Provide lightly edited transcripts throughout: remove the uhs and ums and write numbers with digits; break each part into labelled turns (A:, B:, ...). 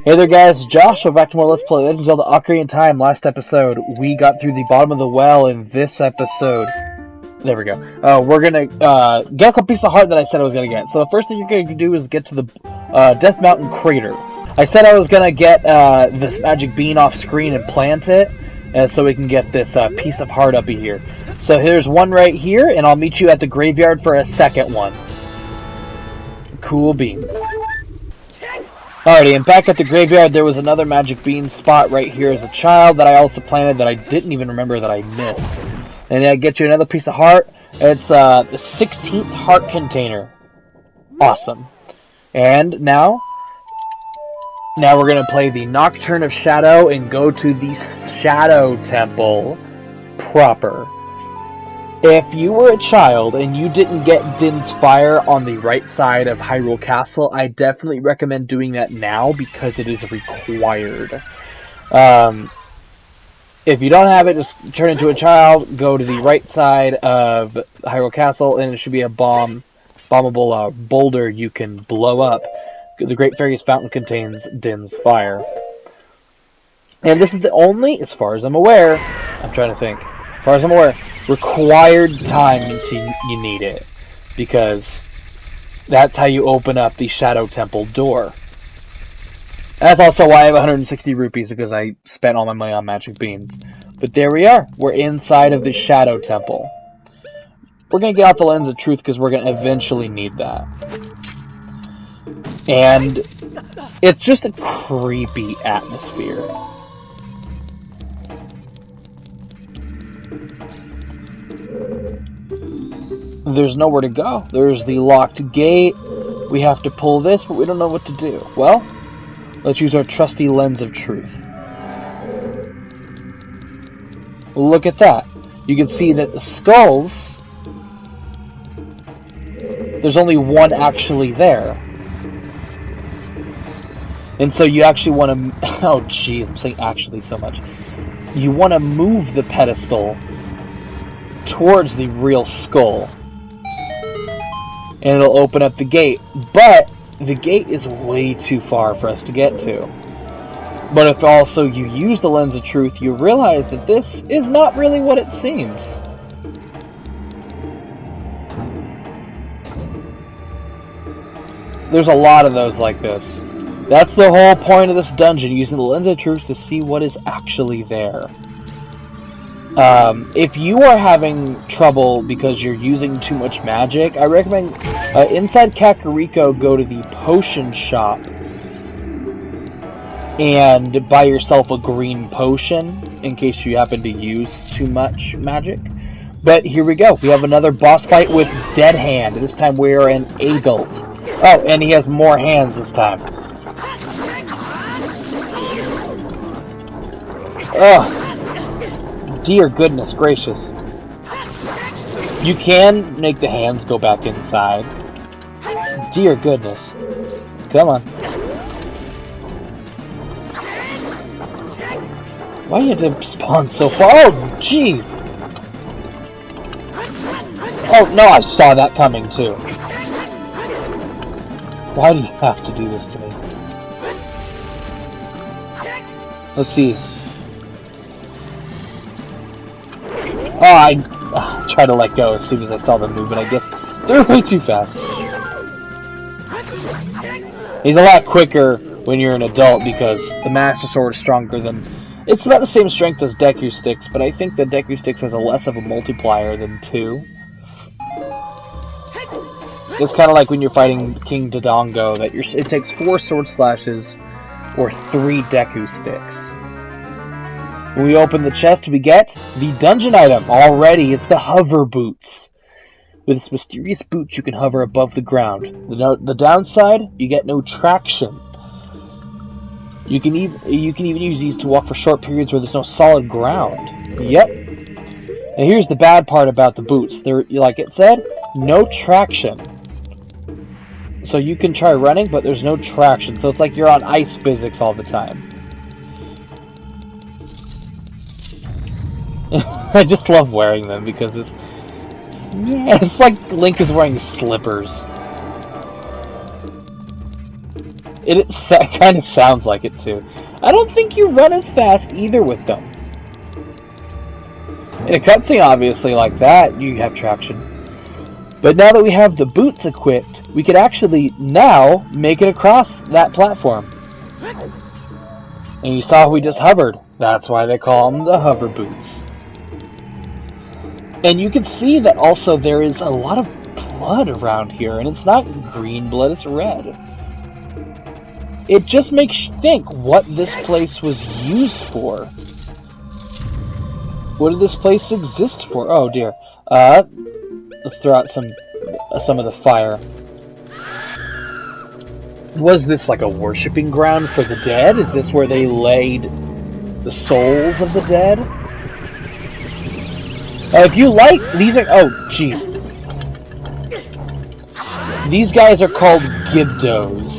A: Hey there guys, Josh, we're back to more Let's Play Legend of Zelda Ocarina of Time. Last episode, we got through the bottom of the well. In this episode, there we go. We're gonna get a couple pieces of heart that I said I was gonna get. So the first thing you're gonna do is get to the Death Mountain Crater. I said I was gonna get this magic bean off screen and plant it, so we can get this piece of heart up here. So here's one right here, and I'll meet you at the graveyard for a second one. Cool beans. Alrighty, and back at the graveyard, there was another magic bean spot right here as a child that I also planted that I didn't even remember that I missed. And I get you another piece of heart. It's the 16th heart container. Awesome. And now we're going to play the Nocturne of Shadow and go to the Shadow Temple proper. If you were a child and you didn't get Din's Fire on the right side of Hyrule Castle, I definitely recommend doing that now because it is required. If you don't have it, just turn into a child, go to the right side of Hyrule Castle, and it should be a bombable boulder you can blow up. The Great Fairy's Fountain contains Din's Fire. And this is the only, as far as I'm aware, I'm trying to think, as far as I'm aware, required time until you need it, because that's how you open up the Shadow Temple door. That's also why I have 160 rupees, because I spent all my money on magic beans. But there we are. We're inside of the Shadow Temple. We're going to get out the Lens of Truth because we're going to eventually need that. And it's just a creepy atmosphere. There's nowhere to go. There's the locked gate. We have to pull this, but we don't know what to do. Well, let's use our trusty Lens of Truth. Look at that. You can see that the skulls, there's only one actually there. And so you actually want to... Oh, jeez, I'm saying actually so much. You want to move the pedestal towards the real skull. And it'll open up the gate. But the gate is way too far for us to get to. But if also you use the Lens of Truth, you realize that this is not really what it seems. There's a lot of those like this. That's the whole point of this dungeon, using the Lens of Truth to see what is actually there. If you are having trouble because you're using too much magic, I recommend inside Kakariko, go to the potion shop and buy yourself a green potion in case you happen to use too much magic. But here we go. We have another boss fight with Dead Hand. This time we're an adult. Oh, and he has more hands this time. Ugh. Dear goodness gracious. You can make the hands go back inside. Dear goodness. Come on. Why do you have to spawn so far? Oh, jeez. Oh, no, I saw that coming, too. Why do you have to do this to me? Let's see. Oh, I tried to let go as soon as I saw the movement. I guess they're way too fast. He's a lot quicker when you're an adult because the Master Sword is stronger than... It's about the same strength as Deku Sticks, but I think that Deku Sticks has a less of a multiplier than 2. It's kind of like when you're fighting King Dodongo, that it takes 4 sword slashes or 3 Deku Sticks. When we open the chest, we get the dungeon item. Already, it's the hover boots. With its mysterious boots, you can hover above the ground. The downside, you get no traction. You can even use these to walk for short periods where there's no solid ground. Yep. And here's the bad part about the boots. They're, like it said, no traction. So you can try running, but there's no traction. So it's like you're on ice physics all the time. I just love wearing them because it's... Yeah, it's like Link is wearing slippers. It kind of sounds like it too. I don't think you run as fast either with them. In a cutscene, obviously, like that, you have traction. But now that we have the boots equipped, we could actually now make it across that platform. And you saw we just hovered. That's why they call them the hover boots. And you can see that also there is a lot of blood around here, and it's not green blood, it's red. It just makes you think what this place was used for. What did this place exist for? Oh dear. Let's throw out some of the fire. Was this like a worshipping ground for the dead? Is this where they laid the souls of the dead? If you like, these are, oh jeez. These guys are called Gibdos.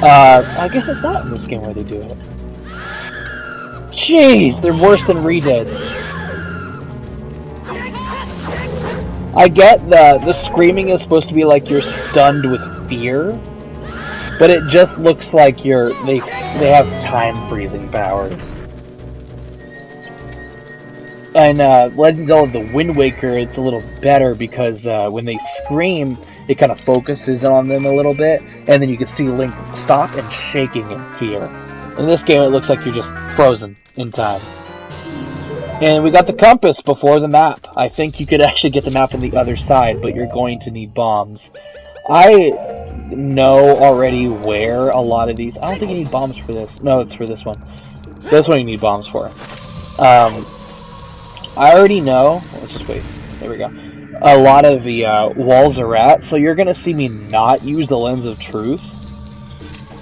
A: I guess it's not in this game where they do it. Jeez, they're worse than Redeads. I get the screaming is supposed to be like you're stunned with fear, but it just looks like they have time freezing powers. And Legend of Zelda The Wind Waker, it's a little better because when they scream, it kind of focuses on them a little bit, and then you can see Link stop and shaking in fear. In this game, it looks like you're just frozen in time. And we got the compass before the map. I think you could actually get the map on the other side, but you're going to need bombs. I know already where a lot of these... I don't think you need bombs for this. No, it's for this one. This one you need bombs for. I already know... Let's just wait. There we go. A lot of the walls are at, so you're going to see me not use the Lens of Truth.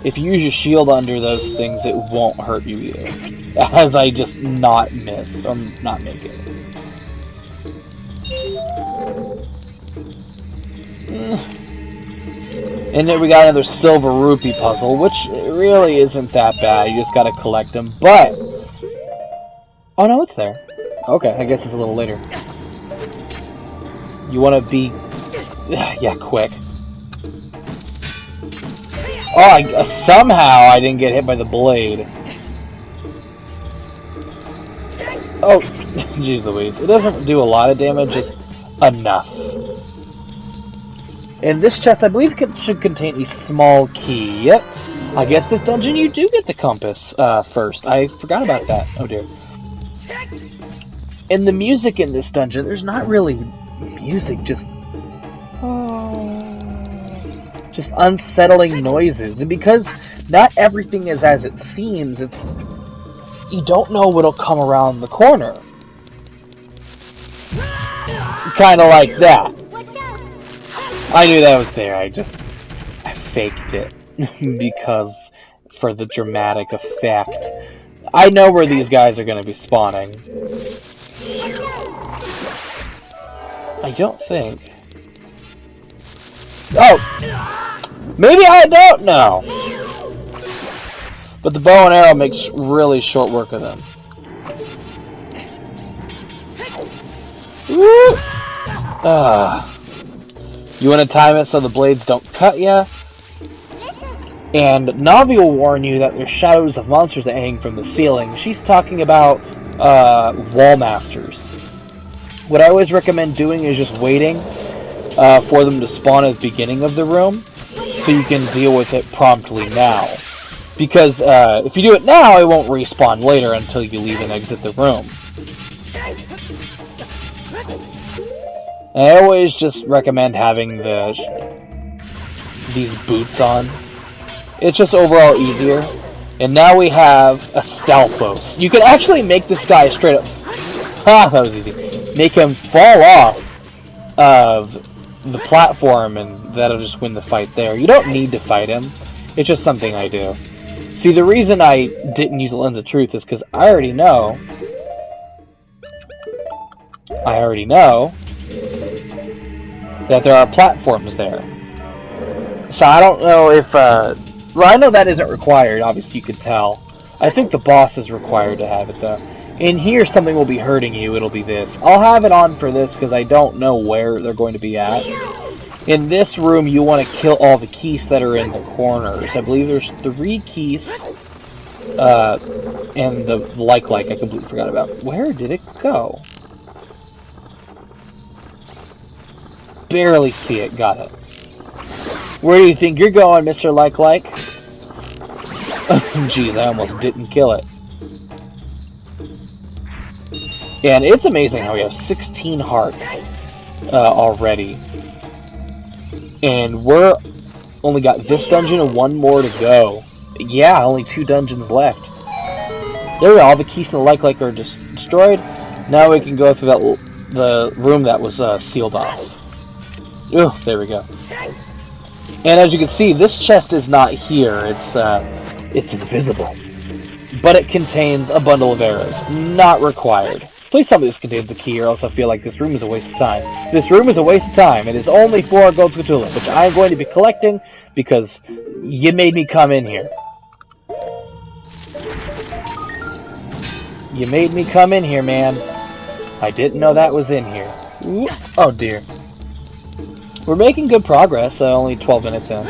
A: If you use your shield under those things, it won't hurt you either. As I just not miss, or not make it. And then we got another silver rupee puzzle, which really isn't that bad. You just gotta collect them, but... Oh no, it's there. Okay, I guess it's a little later. You wanna be... Yeah, quick. Oh, somehow I didn't get hit by the blade. Oh, jeez Louise. It doesn't do a lot of damage, just enough. And this chest, I believe, should contain a small key. Yep. I guess this dungeon you do get the compass first. I forgot about that. Oh dear. And the music in this dungeon, there's not really music, just unsettling noises. And because not everything is as it seems, you don't know what'll come around the corner. Kind of like that. I knew that was there. I faked it because for the dramatic effect. I know where these guys are going to be spawning. I don't think. Oh! Maybe I don't know! But the bow and arrow makes really short work of them. Woo! You want to time it so the blades don't cut ya? And Navi will warn you that there's shadows of monsters that hang from the ceiling. She's talking about wall masters. What I always recommend doing is just waiting for them to spawn at the beginning of the room, so you can deal with it promptly now. Because if you do it now, it won't respawn later until you leave and exit the room. And I always just recommend having these boots on. It's just overall easier. And now we have a Stalfos. You can actually make this guy straight up... Ha! That was easy. Make him fall off of the platform, and that'll just win the fight there. You don't need to fight him. It's just something I do. See, the reason I didn't use the Lens of Truth is because I already know that there are platforms there. So I don't know if... well, I know that isn't required, obviously you could tell. I think the boss is required to have it, though. In here, something will be hurting you, it'll be this. I'll have it on for this, because I don't know where they're going to be at. In this room, you want to kill all the keys that are in the corners. I believe there's 3 keys. And the like I completely forgot about. Where did it go? Barely see it. Got it. Where do you think you're going, Mr. Like? Jeez, I almost didn't kill it. And it's amazing how we have 16 hearts already. And we're only got this dungeon and 1 more to go. Yeah, only 2 dungeons left. There we go, all the keys in the like are just destroyed. Now we can go through the room that was sealed off. Ooh, there we go. And as you can see, this chest is not here. It's invisible. But it contains a bundle of arrows. Not required. Please tell me this contains a key, or else I feel like this room is a waste of time. This room is a waste of time. It is only 4 gold scatula, which I am going to be collecting because you made me come in here. You made me come in here, man. I didn't know that was in here. Ooh, oh dear. We're making good progress, only 12 minutes in.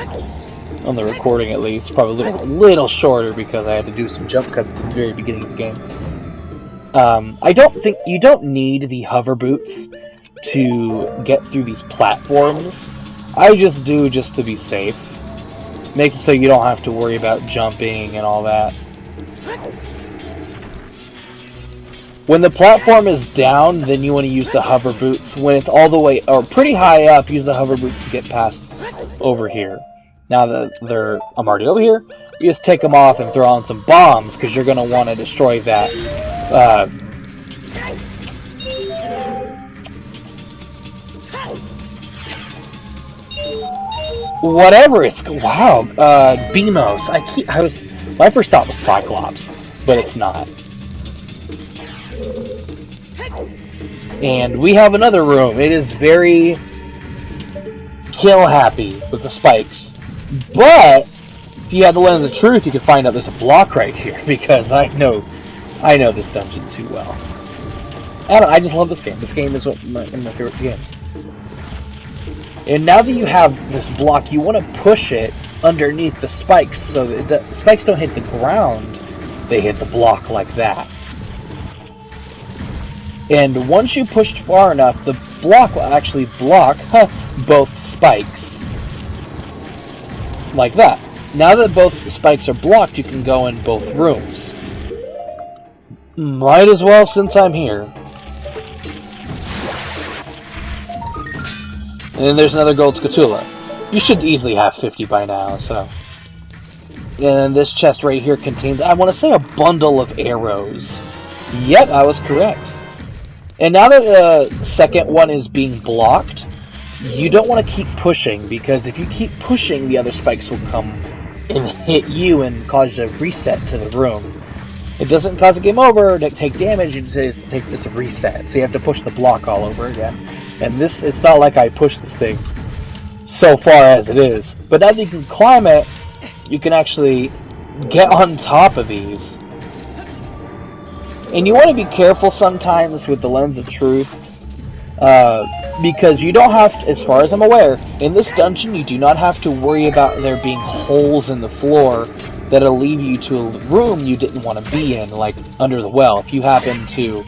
A: On the recording at least. Probably a little shorter because I had to do some jump cuts at the very beginning of the game. I don't think you don't need the hover boots to get through these platforms. I just do just to be safe. Makes it so you don't have to worry about jumping and all that. When the platform is down, then you want to use the hover boots. When it's all the way, or pretty high up, use the hover boots to get past over here. Now that I'm already over here, you just take them off and throw on some bombs, because you're going to want to destroy that. Whatever it's, wow, Beamos. My first thought was Cyclops, but it's not. And we have another room. It is very kill happy with the spikes. But if you had the lens of truth, you could find out there's a block right here, because I know this dungeon too well. I just love this game. This game is one of my favorite games. And now that you have this block, you want to push it underneath the spikes so that the spikes don't hit the ground. They hit the block like that. And once you pushed far enough, the block will actually block both spikes. Like that. Now that both spikes are blocked, you can go in both rooms. Might as well since I'm here. And then there's another gold scatula. You should easily have 50 by now, so. And this chest right here contains, I want to say, a bundle of arrows. Yep, I was correct. And now that the second one is being blocked, you don't want to keep pushing, because if you keep pushing, the other spikes will come and hit you and cause a reset to the room. It doesn't cause a game over, take damage, it's a reset, so you have to push the block all over again. And it's not like I pushed this thing so far as it is. But now that you can climb it, you can actually get on top of these. And you want to be careful sometimes with the lens of truth, because you don't have to, as far as I'm aware, in this dungeon you do not have to worry about there being holes in the floor that'll lead you to a room you didn't want to be in, like under the well. If you happen to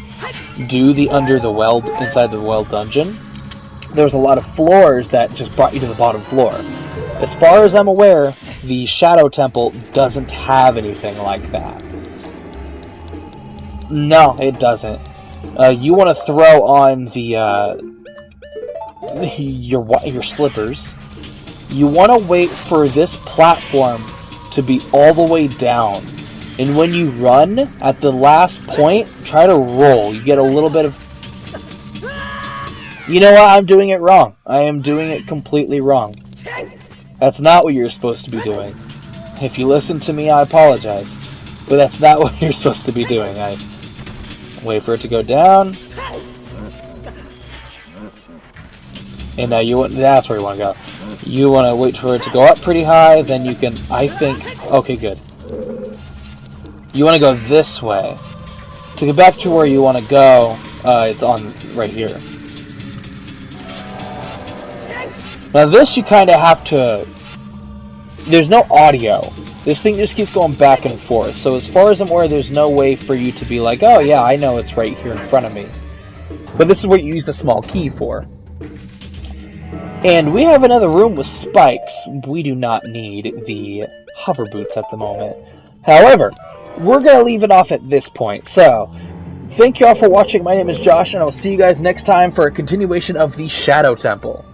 A: do the under the well, inside the well dungeon, there's a lot of floors that just brought you to the bottom floor. As far as I'm aware, the Shadow Temple doesn't have anything like that. No, it doesn't. You want to throw on your slippers. You want to wait for this platform to be all the way down. And when you run, at the last point, try to roll. You get a little bit of... You know what? I'm doing it wrong. I am doing it completely wrong. That's not what you're supposed to be doing. If you listen to me, I apologize. But that's not what you're supposed to be doing. Wait for it to go down. And now that's where you want to go. You want to wait for it to go up pretty high, then you can, I think, okay, good. You want to go this way. To get back to where you want to go, it's on right here. Now this you kind of have to... There's no audio. This thing just keeps going back and forth. So as far as I'm aware, there's no way for you to be like, oh yeah, I know it's right here in front of me. But this is what you use the small key for. And we have another room with spikes. We do not need the hover boots at the moment. However, we're going to leave it off at this point. So, thank you all for watching. My name is Josh, and I'll see you guys next time for a continuation of the Shadow Temple.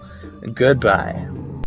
A: Goodbye.